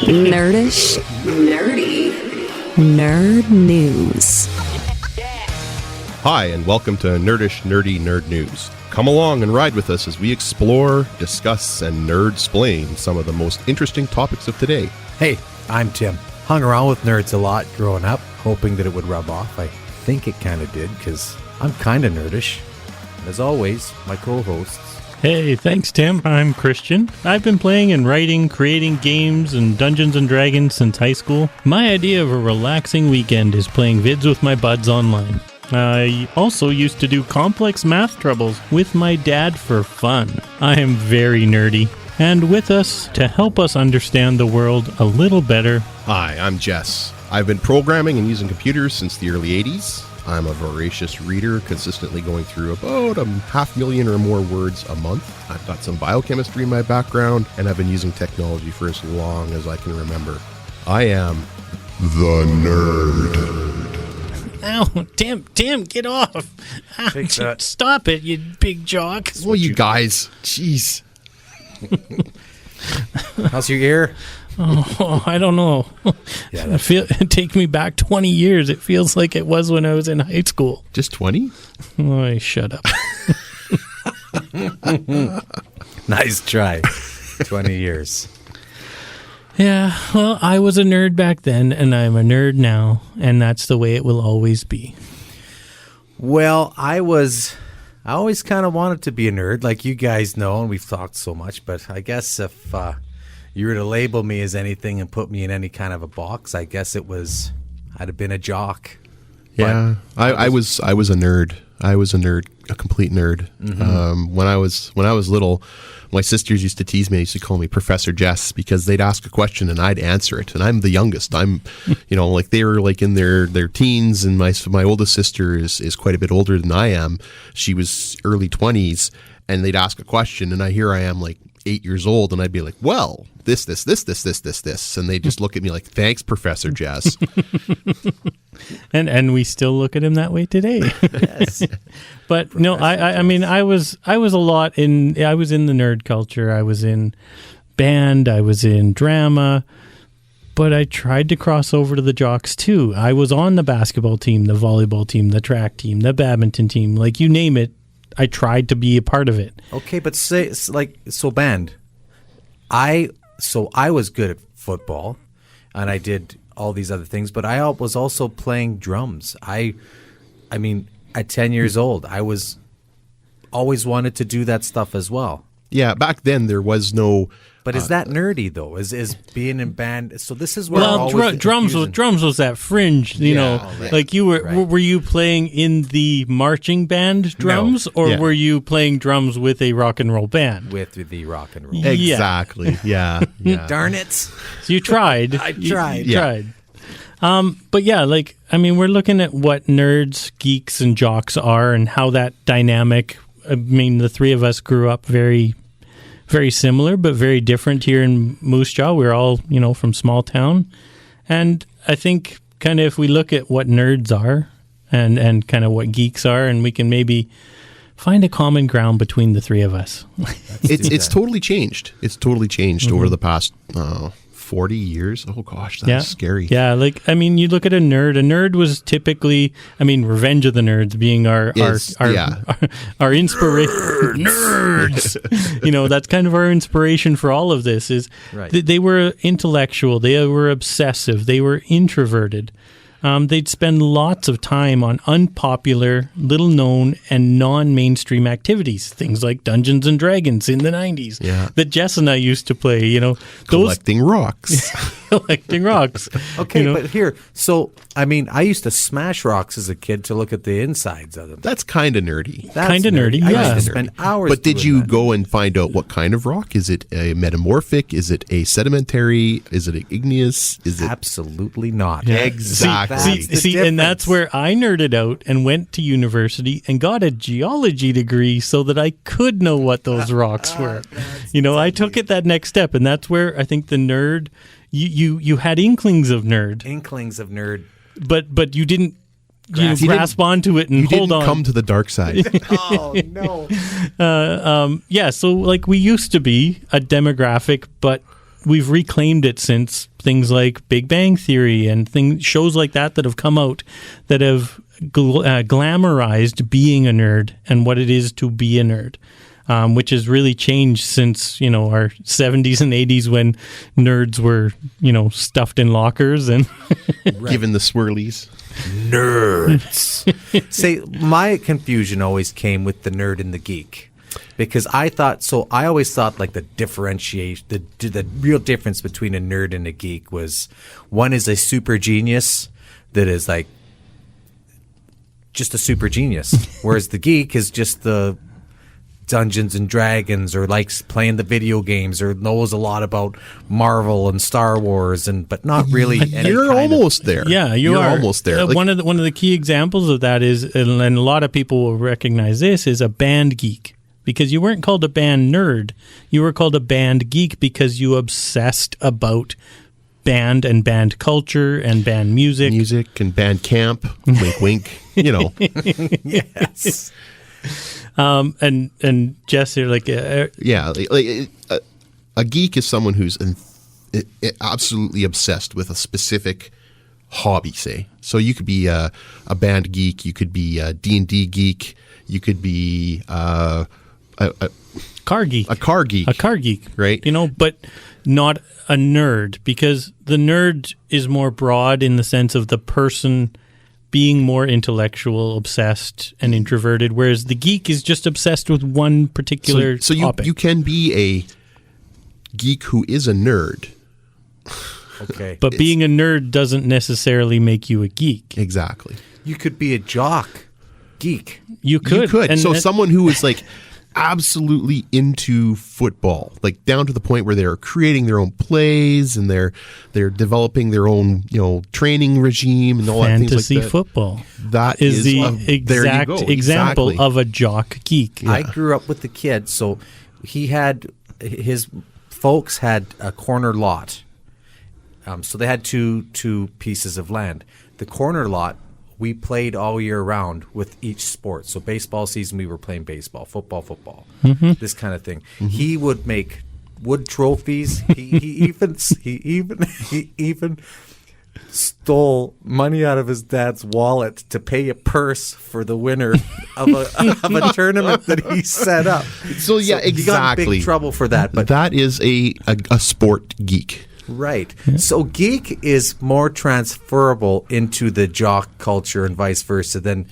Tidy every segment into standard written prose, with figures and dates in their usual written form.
Nerdish, nerdy, nerd news. Hi, and welcome to Nerdish, Nerdy, Nerd News. Come along and ride with us as we explore, discuss, and nerd-splain some of the most interesting topics of today. Hey, I'm Tim. Hung around with nerds a lot growing up, hoping that it would rub off. I think it kind of did, because I'm kind of nerdish. And as always, my co-hosts. Hey, thanks, Tim. I'm Christian. I've been playing and writing, creating games and Dungeons & Dragons since high school. My idea of a relaxing weekend is playing vids with my buds online. I also used to do complex math troubles with my dad for fun. I am very nerdy. And with us to help us understand the world a little better. Hi, I'm Jess. I've been programming and using computers since the early 80s. I'm a voracious reader, consistently going through about 500,000 or more words a month. I've got some biochemistry in my background, and I've been using technology for as long as I can remember. I am the nerd. Ow, Tim, get off. Take that. Stop it, you big jock. Well, you guys, jeez. How's your ear? Oh, I don't know. Yeah, it takes me back 20 years. It feels like it was when I was in high school. Just 20? Oh, shut up. Nice try. 20 years. Yeah, well, I was a nerd back then, and I'm a nerd now, and that's the way it will always be. Well, I always kind of wanted to be a nerd, like you guys know, and we've talked so much, but I guess if you were to label me as anything and put me in any kind of a box, I guess I'd have been a jock. Yeah, I was a nerd. I was a nerd, a complete nerd. Mm-hmm. When I was little, my sisters used to tease me. They used to call me Professor Jess because they'd ask a question and I'd answer it. And I'm the youngest. I'm, like they were like in their teens, and my oldest sister is quite a bit older than I am. She was early 20s, and they'd ask a question, and here I am like 8 years old, and I'd be like, well, this, and they just look at me like, thanks, Professor Jess. And we still look at him that way today. Yes. But no, I mean, I was in the nerd culture. I was in band, I was in drama, but I tried to cross over to the Jocks too. I was on the basketball team, the volleyball team, the track team, the badminton team, like you name it. I tried to be a part of it. Okay, but band. I was good at football, and I did all these other things, but I was also playing drums. I mean, at 10 years old, I was always wanted to do that stuff as well. Yeah, back then there was no. But is that nerdy though? Is being in band? So this is where drums was that fringe, you know. Right. Like you were you playing in the marching band drums, or were you playing drums with a rock and roll band? With the rock and roll. Exactly. Yeah. Darn it! So you tried. I tried. You tried. But yeah, like I mean, we're looking at what nerds, geeks, and jocks are, and how that dynamic. I mean, the three of us grew up very, very similar, but very different here in Moose Jaw. We're all, from small town. And I think kind of if we look at what nerds are and kind of what geeks are, and we can maybe find a common ground between the three of us. It's totally changed. It's totally changed over the past 40 years. Oh gosh, that's scary. Yeah, like I mean, you look at a nerd. A nerd was typically, Revenge of the Nerds being our inspiration. Nerds. That's kind of our inspiration for all of this. Is they were intellectual, they were obsessive, they were introverted. They'd spend lots of time on unpopular, little-known, and non-mainstream activities, things like Dungeons & Dragons in the 90s that Jess and I used to play, Collecting rocks. Collecting rocks. Okay, but here, so, I used to smash rocks as a kid to look at the insides of them. That's kind of nerdy. Kind of nerdy, I yeah. used to spend hours But did you go and find out what kind of rock? Is it a metamorphic? Is it a sedimentary? Is it an igneous? Is it... Absolutely not. Yeah. Exactly. See, and that's where I nerded out and went to university and got a geology degree so that I could know what those rocks were. I took it that next step, and that's where I think the nerd, you had inklings of nerd. Inklings of nerd. But you didn't grasp onto it and You hold didn't on. come to the dark side. Oh no. Yeah, so like we used to be a demographic, but we've reclaimed it since things like Big Bang Theory and shows like that have come out that have glamorized being a nerd and what it is to be a nerd, which has really changed since our 70s and 80s when nerds were stuffed in lockers and Given the swirlies. Nerds. Say, my confusion always came with the nerd and the geek. Because I always thought like the differentiation, the real difference between a nerd and a geek was one is a super genius that is like just a super genius, whereas the geek is just the Dungeons and Dragons or likes playing the video games or knows a lot about Marvel and Star Wars but not really. You're almost there. Yeah, you're are almost there. One of the key examples of that is, and a lot of people will recognize this, is a band geek. Because you weren't called a band nerd, you were called a band geek because you obsessed about band and band culture and band music. Music and band camp, wink, wink, Yes. And Jess, you're like... a geek is someone who's absolutely obsessed with a specific hobby, say. So you could be a band geek, you could be a D&D geek, you could be... car geek. A car geek, right? But not a nerd, because the nerd is more broad in the sense of the person being more intellectual, obsessed, and introverted, whereas the geek is just obsessed with one particular topic. You can be a geek who is a nerd. Okay. But being a nerd doesn't necessarily make you a geek. Exactly. You could be a jock geek. You could. Someone who is like absolutely into football, like down to the point where they're creating their own plays and they're developing their own training regime and all that things like that. Fantasy football. That is the exact example exactly. of a jock geek. I grew up with the kid, so his folks had a corner lot. So they had two pieces of land. The corner lot, we played all year round with each sport. So baseball season, we were playing baseball, football, this kind of thing. Mm-hmm. He would make wood trophies. He even stole money out of his dad's wallet to pay a purse for the winner of a tournament that he set up. So exactly. He got in big trouble for that. But that is a sport geek. Right. So geek is more transferable into the jock culture and vice versa than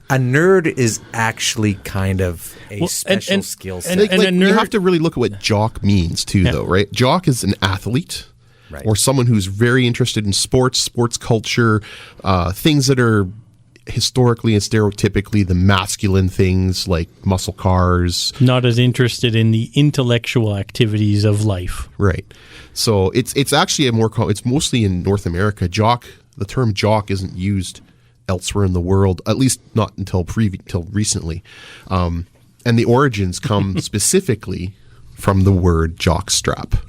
a nerd is actually kind of a special skill set. And a nerd, you have to really look at what jock means too, though, right? Jock is an athlete or someone who's very interested in sports culture, things that are historically and stereotypically the masculine things like muscle cars. Not as interested in the intellectual activities of life. Right. So it's actually it's mostly in North America. The term jock isn't used elsewhere in the world, at least not until recently. And the origins come specifically from the word jockstrap.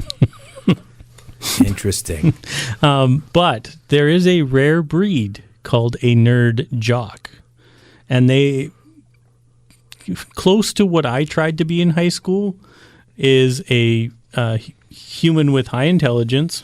Interesting. But there is a rare breed called a nerd jock. And they, close to what I tried to be in high school, is a human with high intelligence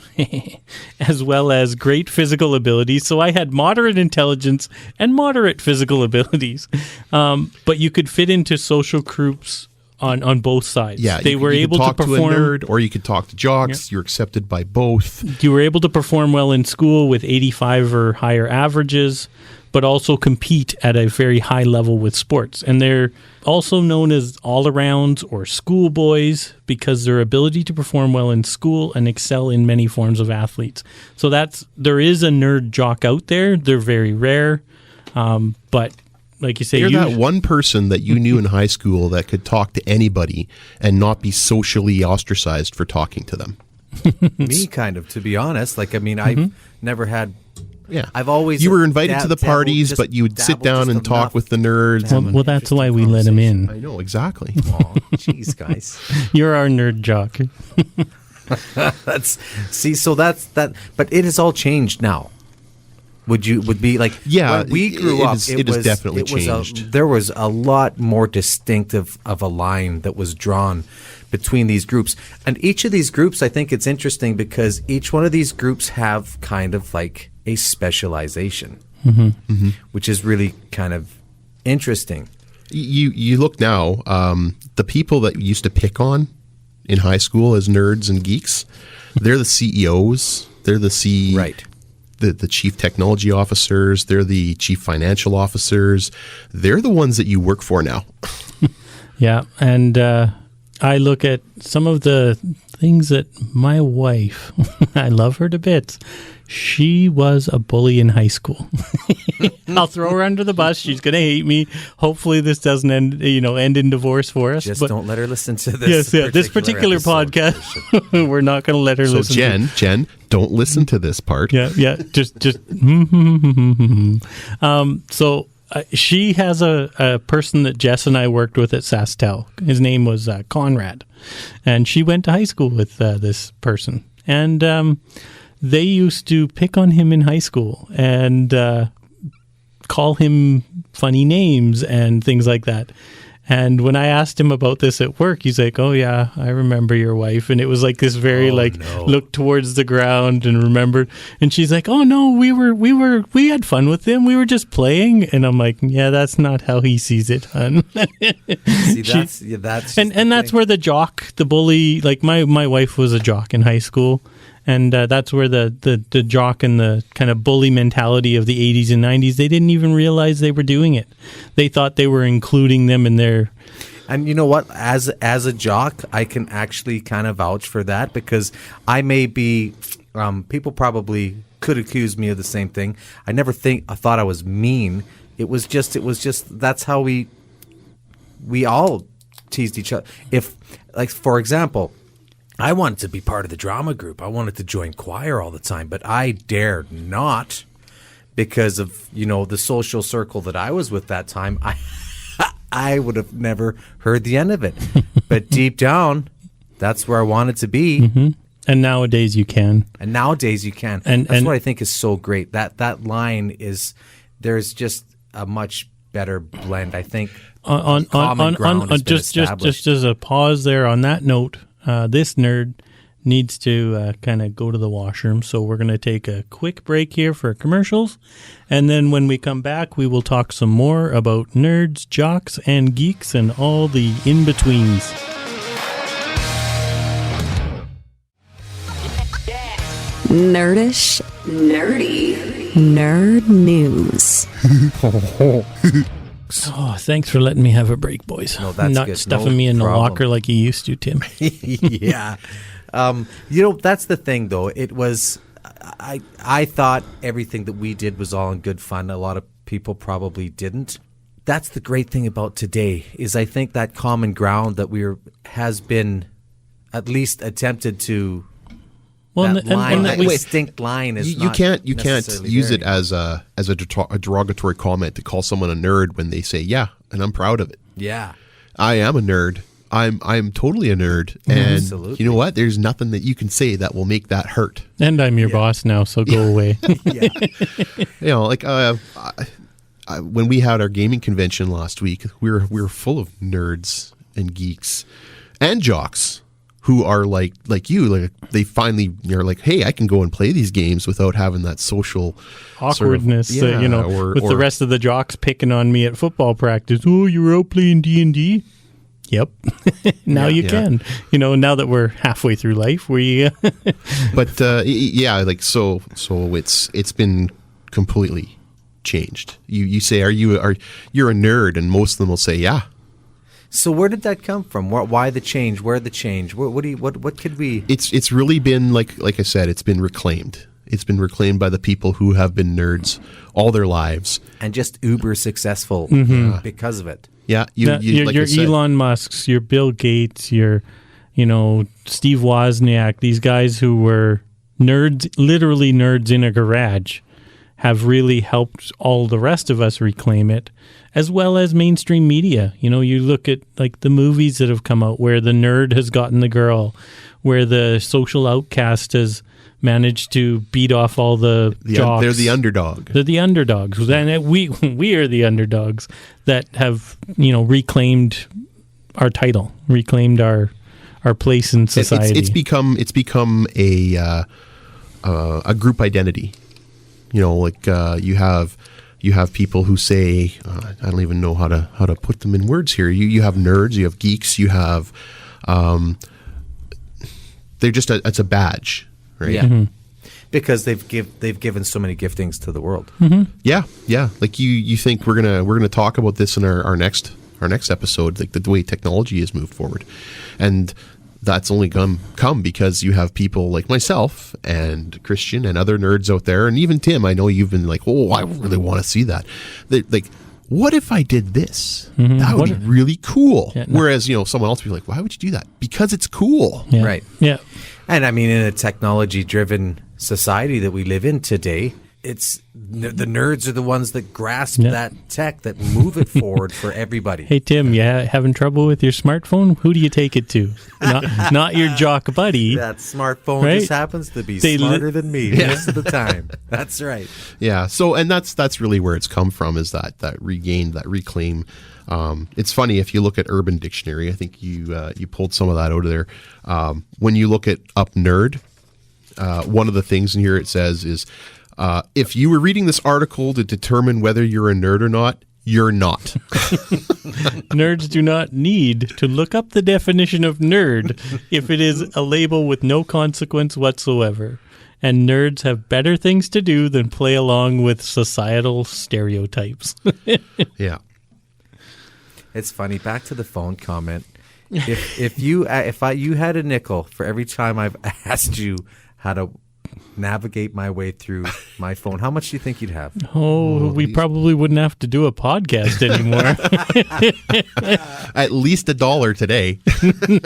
as well as great physical abilities. So I had moderate intelligence and moderate physical abilities. But you could fit into social groups on both sides. Yeah, they were able to talk perform to a nerd, or you could talk to jocks. Yeah. You're accepted by both. You were able to perform well in school with 85 or higher averages, but also compete at a very high level with sports. And they're also known as all-arounds or schoolboys because their ability to perform well in school and excel in many forms of athletes. So there is a nerd jock out there. They're very rare, but like you say, you're that one person that you knew in high school that could talk to anybody and not be socially ostracized for talking to them. Me, kind of, to be honest. Like, I mean, I've never had. Yeah, I've always. You were invited to the parties, but you would sit down and talk with the nerds. Well, that's why we let him in. I know, exactly. Oh, jeez, guys. You're our nerd jock. So that's that. But it has all changed now. would be like Yeah, when we grew up. it has definitely changed. There was a lot more distinctive of a line that was drawn between these groups, and each of these groups, I think it's interesting because each one of these groups have kind of like a specialization, which is really kind of interesting. You look now, the people that you used to pick on in high school as nerds and geeks, they're the CEOs. They're the Right. The chief technology officers. They're the chief financial officers. They're the ones that you work for now. Yeah, and I look at some of the things that my wife, I love her to bits. She was a bully in high school. I'll throw her under the bus. She's going to hate me. Hopefully this doesn't end in divorce for us. Just don't let her listen to this. Yes, this particular podcast. We're not going to let her listen. So Jen, don't listen to this part. Yeah. Just. So she has a person that Jess and I worked with at SaskTel. His name was Conrad, and she went to high school with this person, and they used to pick on him in high school and call him funny names and things like that. And when I asked him about this at work, he's like, "Oh yeah, I remember your wife." And it was like this very look towards the ground and remembered. And she's like, "Oh no, we had fun with him. We were just playing." And I'm like, "Yeah, that's not how he sees it, hun." See, that's and that's where the jock, the bully, like my wife was a jock in high school. And that's where the jock and the kind of bully mentality of the 80s and 90s, they didn't even realize they were doing it. They thought they were including them in their... And you know what? As a jock, I can actually kind of vouch for that because I may be... people probably could accuse me of the same thing. I thought I was mean. It was just that's how we all teased each other. If, like, for example... I wanted to be part of the drama group. I wanted to join choir all the time, but I dared not because of, the social circle that I was with that time. I would have never heard the end of it. But deep down, that's where I wanted to be. Mm-hmm. And nowadays you can. And that's what I think is so great. That line is, there's just a much better blend, I think. Just as a pause there on that note, this nerd needs to kind of go to the washroom, so we're going to take a quick break here for commercials, and then when we come back, we will talk some more about nerds, jocks, and geeks, and all the in-betweens. Nerdish, nerdy, nerd news. Oh, thanks for letting me have a break, boys. No, that's not good. stuffing me in the locker like you used to, Tim. Yeah. That's the thing, though. It was, I thought everything that we did was all in good fun. A lot of people probably didn't. That's the great thing about today is I think that common ground that has been at least attempted to. Well, that distinct line is you can't use it as a derogatory comment to call someone a nerd when they say, "Yeah, and I'm proud of it." Yeah, I am a nerd. I'm totally a nerd, and absolutely. You know what? There's nothing that you can say that will make that hurt. And I'm your boss now, so go away. Yeah. When we had our gaming convention last week, we were full of nerds and geeks and jocks who are like you. Like they finally are like, hey, I can go and play these games without having that social awkwardness. Sort of, with the rest of the jocks picking on me at football practice. Oh, you were out playing D&D. Yep. Now you can. Now that we're halfway through life, But so it's been completely changed. You say, you're a nerd, and most of them will say, yeah. So where did that come from? Why the change? Where the change? What could we? It's really been like I said. It's been reclaimed. It's been reclaimed by the people who have been nerds all their lives and just uber successful because of it. Yeah, your Elon Musks, your Bill Gates, your Steve Wozniak. These guys who were nerds, literally nerds in a garage, have really helped all the rest of us reclaim it, as well as mainstream media. You look at like the movies that have come out where the nerd has gotten the girl, where the social outcast has manage to beat off all the jocks. They're the underdog. They're the underdogs, and we are the underdogs that have reclaimed our title, reclaimed our place in society. It's become a group identity. You have people who say, I don't even know how to put them in words here. You have nerds, you have geeks, you have they're just it's a badge, right? Yeah. Mm-hmm. Because they've given so many giftings to the world. Mm-hmm. Yeah. Like you think we're gonna talk about this in our next episode, like the way technology has moved forward, and that's only come because you have people like myself and Christian and other nerds out there, and even Tim. I know you've been like, oh, I really want to see that. Like, what if I did this? Mm-hmm. That would be really cool. Yeah, no. Whereas someone else would be like, why would you do that? Because it's cool. Yeah. Right. Yeah. And I mean, in a technology-driven society that we live in today, it's the nerds are the ones that grasp that tech, that move it forward for everybody. Hey, Tim, you having trouble with your smartphone? Who do you take it to? Not your jock buddy. That smartphone right? just happens to be smarter than me most of the time. That's right. Yeah. So, and that's really where it's come from, is that regain, that reclaim. It's funny, if you look at Urban Dictionary, I think you pulled some of that out of there. When you look at up nerd, one of the things in here it says is, if you were reading this article to determine whether you're a nerd or not, you're not. Nerds do not need to look up the definition of nerd if it is a label with no consequence whatsoever. And nerds have better things to do than play along with societal stereotypes. Yeah. It's funny. Back to the phone comment. If you had a nickel for every time I've asked you how to navigate my way through my phone, how much do you think you'd have? We probably wouldn't have to do a podcast anymore. At least $1 today.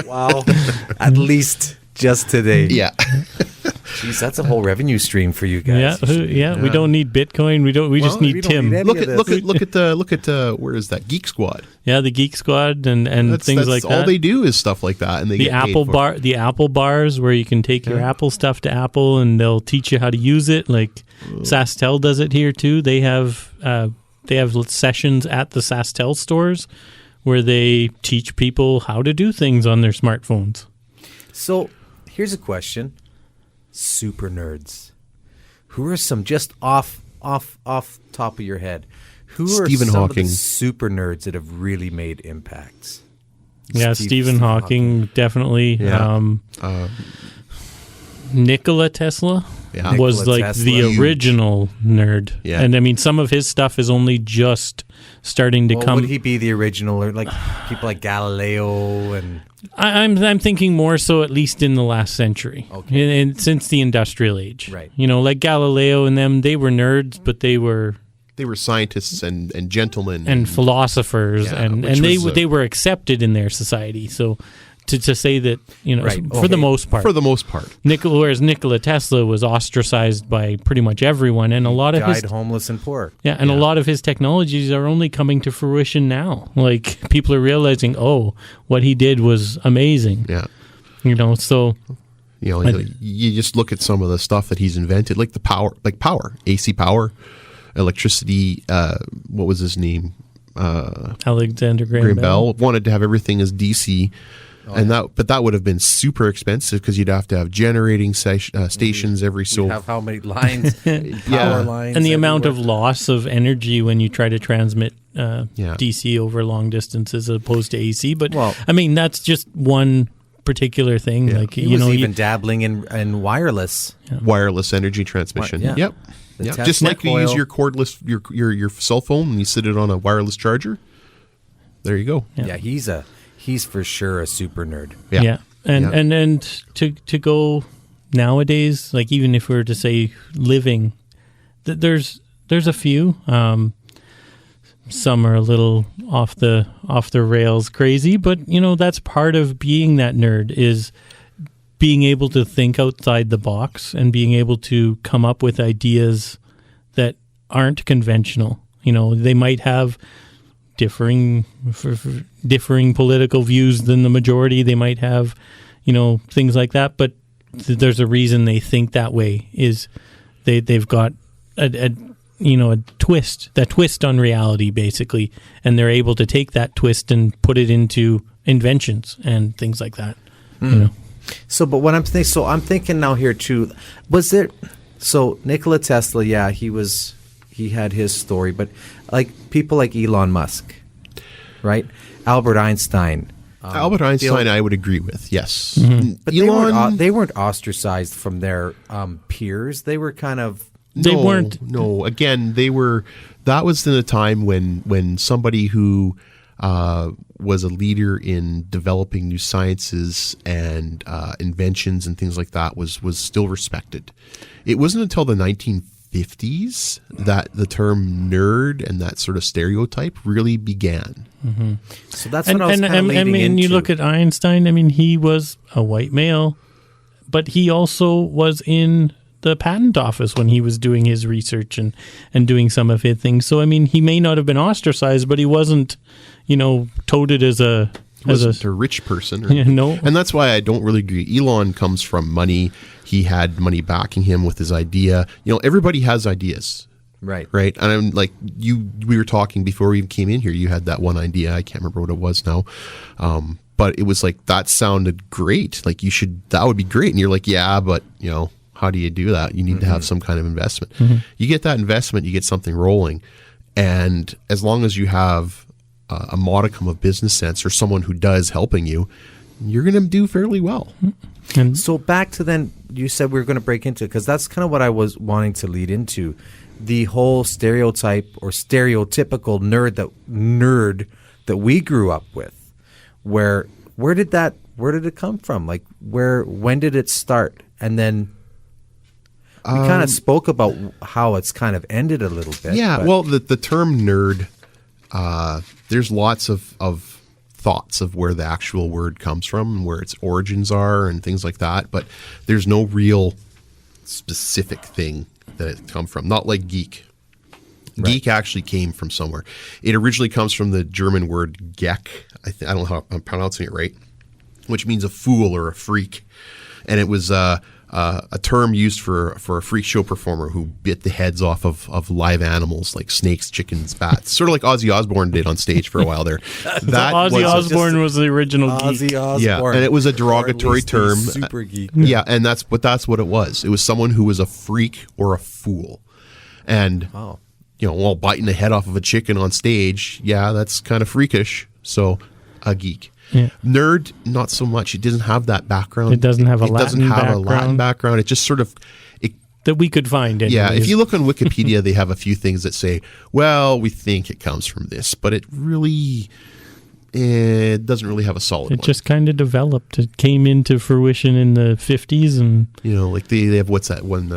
Wow. At least just today. Yeah. Jeez, that's a whole revenue stream for you guys. Yeah. We don't need Bitcoin. We just need Tim. Look at where is that Geek Squad? Yeah, the Geek Squad and things like that. All they do is stuff like that, and they the get Apple paid for it. the Apple bars where you can take your Apple stuff to Apple and they'll teach you how to use it. Like SaskTel does it here too. They have sessions at the SaskTel stores where they teach people how to do things on their smartphones. So here's a question. Super nerds. Who are some, just off top of your head, who are Stephen some Hawking. of the super nerds that have really made impacts? Yeah, Stephen Hawking, definitely. Yeah. Nikola Tesla was Nikola like Tesla. the original nerd. Yeah. And I mean, some of his stuff is only just starting to come. Would he be the original, or like people like Galileo and... I'm thinking more so at least in the last century, Okay. and since the industrial age. Right. Like Galileo and them, they were nerds, but they were scientists and gentlemen and philosophers, Yeah, and which was, they were accepted in their society. So to say that, Right. for the most part. for the most part. Whereas Nikola Tesla was ostracized by pretty much everyone, and a lot of died his homeless and poor. a lot of his technologies are only coming to fruition now. Like, people are realizing, what he did was amazing. Yeah. So You just look at some of the stuff that he's invented, like power, AC power, electricity. What was his name? Alexander Graham Bell. Wanted to have everything as DC. But that would have been super expensive because you'd have to have generating stations every so. You have how many lines? Power lines. And the amount of everywhere. loss of energy when you try to transmit DC over long distances as opposed to AC. But I mean, that's just one particular thing. Yeah. Like, He was even dabbling in wireless. Wireless energy transmission. Yeah. Yep. The Yep. Tesla Just like you coil. use your cordless your cell phone and you sit it on a wireless charger. There you go. Yeah. Yeah, he's for sure a super nerd. Yeah. And Yeah. and to go nowadays, like, even if we were to say living, there's a few. Some are a little off the rails crazy, but that's part of being that nerd, is being able to think outside the box and being able to come up with ideas that aren't conventional. They might have differing political views than the majority. They might have, things like that, but there's a reason they think that way. Is they've got a twist on reality, basically, and they're able to take that twist and put it into inventions and things like that. So, but what I'm thinking now here too, so Nikola Tesla, yeah, he had his story, but like people like Elon Musk, right? Albert Einstein. I would agree with, yes. But they weren't ostracized from their peers. They were kind of... No, again, that was in a time when somebody who was a leader in developing new sciences and inventions and things like that was still respected. It wasn't until the 1950s that the term nerd and that sort of stereotype really began. So that's what I was kind of leading into. You look at Einstein. I mean, he was a white male, but he also was in the patent office when he was doing his research and doing some of his things. So, I mean, he may not have been ostracized, but he wasn't, touted as a rich person. No. And that's why I don't really agree. Elon comes from money. He had money backing him with his idea. Everybody has ideas. Right. And I'm like, we were talking before we even came in here. You had that one idea. I can't remember what it was now. But it was like, that sounded great. Like that would be great. And you're like, yeah, but how do you do that? You need to have some kind of investment. You get that investment, you get something rolling. And as long as you have a modicum of business sense or someone who does helping you, you're going to do fairly well. And so back to then, you said we were going to break into, because that's kind of what I was wanting to lead into, the whole stereotype or stereotypical nerd that we grew up with. Where did it come from? Like when did it start? And then we kind of spoke about how it's kind of ended a little bit. Yeah, well, the term nerd, there's lots of thoughts of where the actual word comes from and where its origins are and things like that, but there's no real specific thing that it come from. Not like geek. Right. Geek actually came from somewhere. It originally comes from the German word Geck. I don't know how I'm pronouncing it right, which means a fool or a freak. And it was a term used for a freak show performer who bit the heads off of live animals like snakes, chickens, bats. Sort of like Ozzy Osbourne did on stage for a while there. Ozzy Osbourne was the original Ozzy geek. Osbourne. Yeah, and it was a derogatory term. Super geek. Yeah, and that's what it was. It was someone who was a freak or a fool. And biting the head off of a chicken on stage, yeah, that's kind of freakish. So, a geek. Yeah. Nerd, not so much. It doesn't have that background. It doesn't have a Latin background. It just sort of... that we could find. Anyways. Yeah, if you look on Wikipedia, they have a few things that say, well, we think it comes from this, but it really... It doesn't really have a solid one. It just kind of developed. It came into fruition in the 50s. And like they have, what's that one?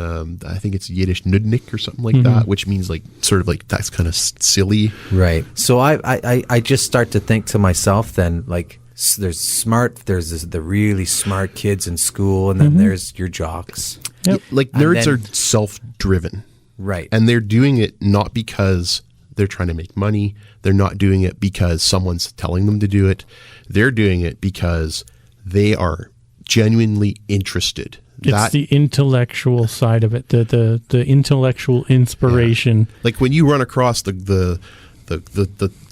I think it's Yiddish nudnik or something like that, which means like sort of like that's kind of silly. Right. So I just start to think to myself then, like, there's the really smart kids in school, and then there's your jocks. Yep. Like nerds are self-driven. Right. And they're doing it not because they're trying to make money. They're not doing it because someone's telling them to do it. They're doing it because they are genuinely interested. It's the intellectual side of it, the intellectual inspiration. Yeah. Like when you run across the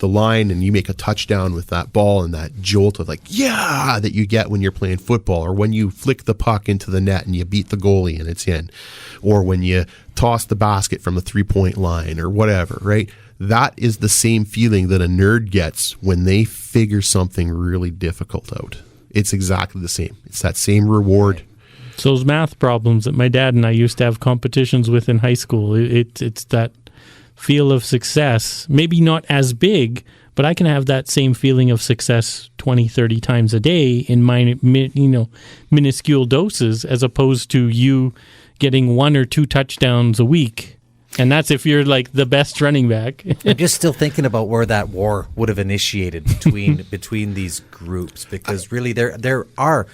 line and you make a touchdown with that ball and that jolt of that you get when you're playing football, or when you flick the puck into the net and you beat the goalie and it's in, or when you toss the basket from the 3-point line or whatever, right? That is the same feeling that a nerd gets when they figure something really difficult out. It's exactly the same. It's that same reward. So those math problems that my dad and I used to have competitions with in high school, it's that feel of success, maybe not as big, but I can have that same feeling of success 20, 30 times a day in minuscule doses, as opposed to you getting 1 or 2 touchdowns a week. And that's if you're like the best running back. I'm just still thinking about where that war would have initiated between these groups, because really there are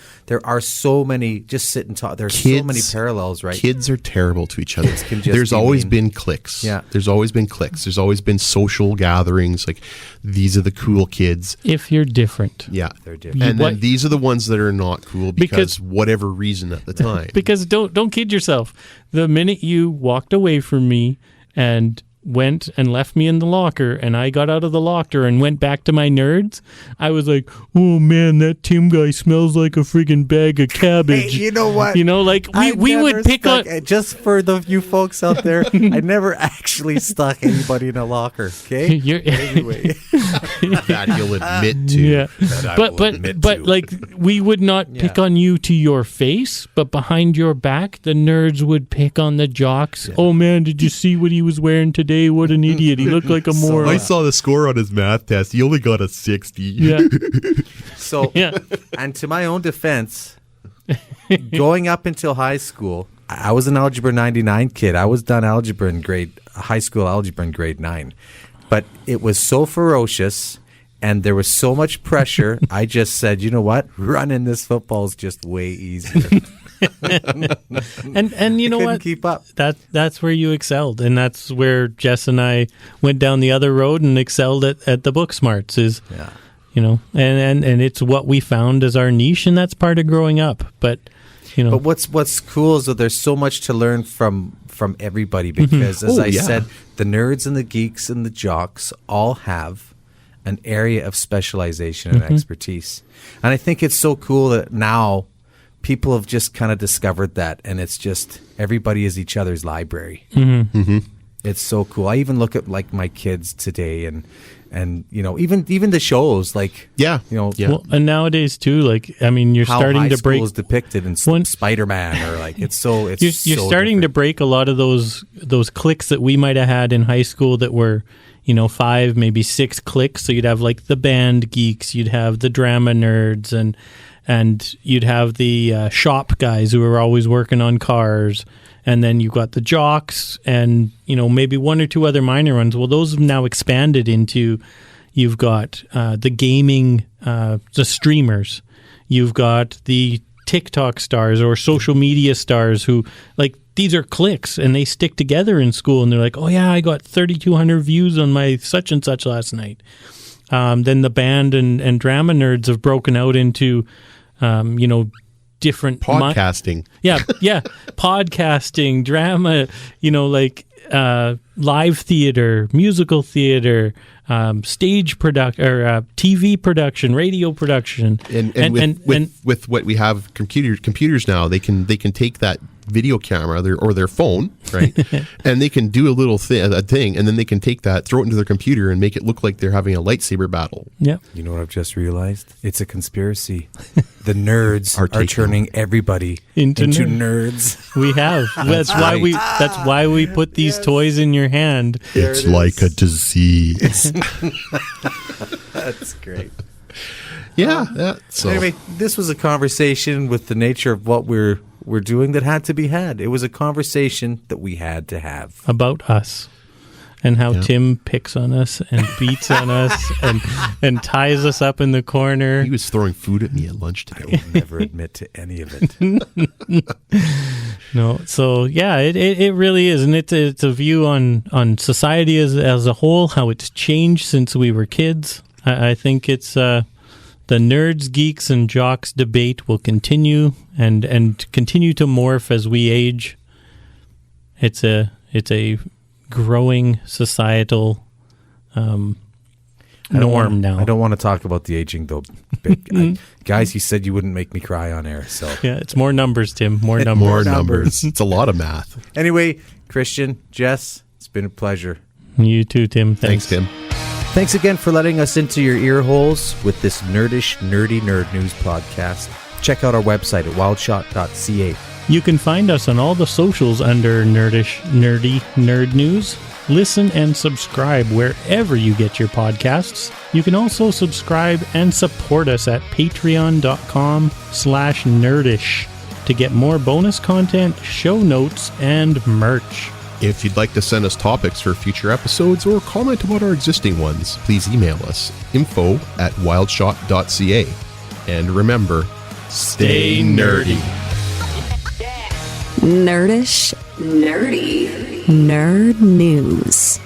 so many, just sit and talk. There's so many parallels, right? Kids are terrible to each other. Can just There's be always mean. been cliques. Yeah. There's always been cliques. There's always been social gatherings. Like, these are the cool kids. If you're different. Yeah. They're different. And What- then these are the ones that are not cool because whatever reason at the time. Because don't kid yourself. The minute you walked away from me and went and left me in the locker, and I got out of the locker and went back to my nerds, I was like, oh man, that Tim guy smells like a freaking bag of cabbage. Hey, you know what? You know, like we never would pick on. just for you folks out there, I never actually stuck anybody in a locker. Okay. Anyway, That you'll admit to. Yeah, I will but admit but to. like we would not pick on you to your face, but behind your back, the nerds would pick on the jocks. Yeah. Oh man, did you see what he was wearing today? What an idiot! He looked like a moron. I saw the score on his math test. He only got a 60. Yeah. So, Yeah. And to my own defense, going up until high school, I was an Algebra 99 kid. I was done algebra in high school algebra in grade 9. But it was so ferocious and there was so much pressure, I just said, you know what? Running this football is just way easier. And you know Couldn't what? keep up. That's where you excelled, and that's where Jess and I went down the other road and excelled at the book smarts. Yeah. You know, and it's what we found as our niche, and that's part of growing up. But you know, But what's cool is that there's so much to learn from everybody, because as Oh, I yeah. said, the nerds and the geeks and the jocks all have an area of specialization and expertise. And I think it's so cool that now people have just kind of discovered that, and it's just everybody is each other's library. It's so cool. I even look at like my kids today, and you know, even the shows, like Yeah. you know, Yeah. well, and nowadays too, like I mean, you're how starting high to school break. is depicted in One- Spider-Man, or like it's so it's You're so starting different. to break a lot of those cliques that we might have had in high school that were, you know, 5, maybe 6 cliques. So you'd have like the band geeks, you'd have the drama nerds, and you'd have the shop guys who are always working on cars. And then you've got the jocks and, you know, maybe 1 or 2 other minor ones. Well, those have now expanded into, you've got the gaming, the streamers. You've got the TikTok stars or social media stars who, like, these are cliques and they stick together in school. And they're like, oh, yeah, I got 3,200 views on my such and such last night. Then the band and drama nerds have broken out into, you know, different Podcasting. yeah, podcasting, drama, you know, like live theater, musical theater, stage production, or TV production, radio production, And with what we have computers now, they can take that video camera or their phone, right? And they can do a little thing, and then they can take that, throw it into their computer, and make it look like they're having a lightsaber battle. yeah. You know what I've just realized? It's a conspiracy. The nerds are taking turning everybody Into into nerds. nerds. We have. That's why we put these toys in your hand. It's like a disease. That's great. Yeah. So Anyway, this was a conversation with the nature of what we're doing that had to be had. It was a conversation that we had to have. About us and how Tim picks on us and beats on us and ties us up in the corner. he was throwing food at me at lunch I today. will never admit to any of it. No, so yeah, it really is, and it's a view on society as a whole, how it's changed since we were kids. I think it's the nerds, geeks, and jocks debate will continue and continue to morph as we age. It's a growing societal norm now. I don't want to talk about the aging, though. Guys, you said you wouldn't make me cry on air. So Yeah, it's more numbers, Tim. More numbers. More numbers. It's a lot of math. anyway, Christian, Jess, it's been a pleasure. You too, Tim. Thanks, Tim. Thanks again for letting us into your ear holes with this nerdy nerd news podcast. Check out our website at wildshot.ca. You can find us on all the socials under nerdy nerd news. Listen and subscribe wherever you get your podcasts. You can also subscribe and support us at patreon.com/nerdish to get more bonus content, show notes, and merch. If you'd like to send us topics for future episodes or comment about our existing ones, please email us info@wildshot.ca. And remember, stay nerdy. Nerdish, nerdy, nerd news.